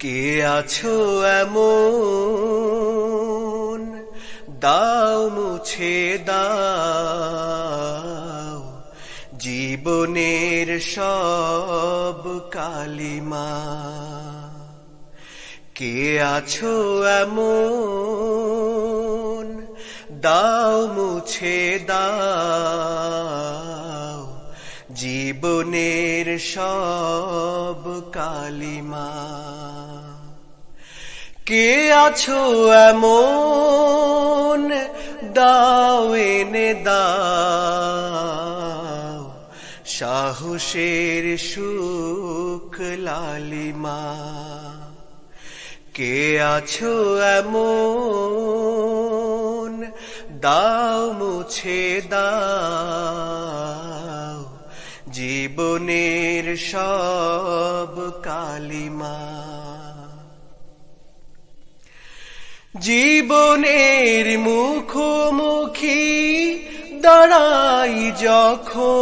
কে আছো এমন, দাও মুছে দাও জীবনের সব কালিমা। কে আছো এমন, দাও মুছে দাও জীবনের সব কালিমা। কে আছো এমন, দাও এনে দাও সাহসের সুখ লালিমা। কে আছো এমন, দাও মুছে দাও জীবনের সব কালিমা। জীবনের মুখোমুখি দাঁড়াই যখন,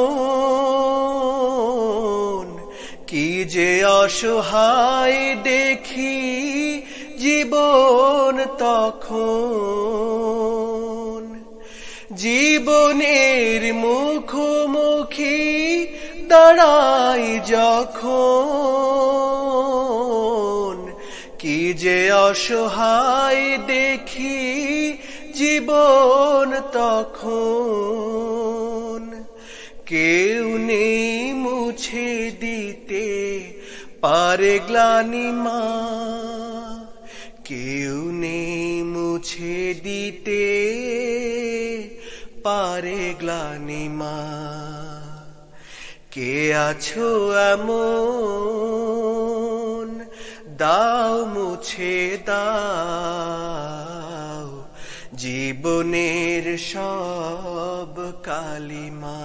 কি যে অসহায় দেখি জীবন তখন। জীবনের মুখোমুখি দাঁড়াই যখন, কি যে অসহায় দেখি জীবন তখন। কেউ নেই মুছে দিতে পারে গ্লানিমা, কেউ নেই মুছে দিতে পারে গ্লানিমা। কে আছো এমন, দাও মুছে দাও জীবনের সব কালিমা।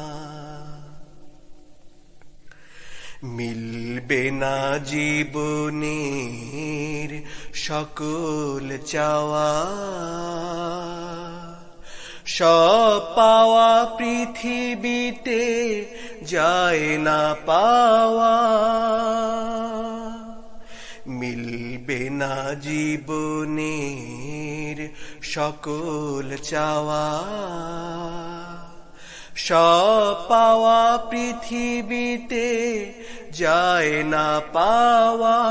মিলবে না জীবনের সকল চাওয়া, সব পাওয়া পৃথিবীতে যায় না পাওয়া। মিলবে না জীবনের সকল চাওয়া, সব পাওয়া পৃথিবীতে যায় না পাওয়া।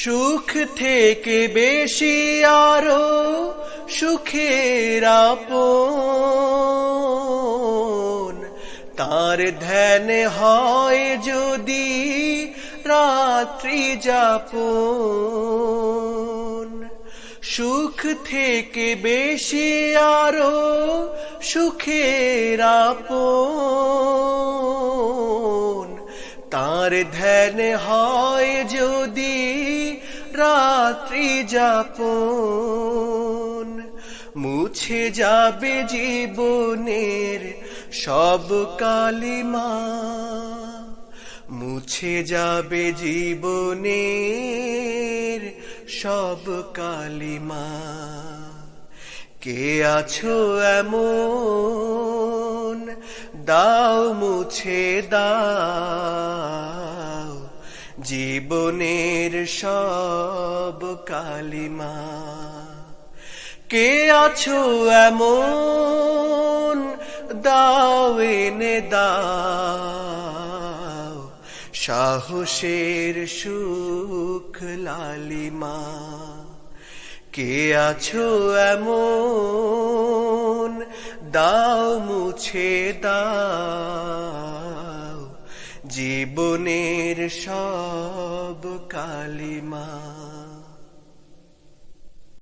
সুখ থেকে বেশি আরো সুখের আপন, তার ধ্যান হয় যদি রাত্রি যাপন। সুখ থেকে বেশি আরো সুখের আপন, তার ধ্যান হয় যদি রাত্রি যাপন। মুছে যাবে জীবনের সব কালিমা, মুছে যাবে জীবনের সব কালিমা। কে আছো এমন, দাও মুছে দাও জীবনের সব কালিমা। কে আছো এমন, দাও এনে দাও সাহসের সুখ লালিমা। কে আছো এমন, দাও মুছে দাও জীবনের সব কালিমা।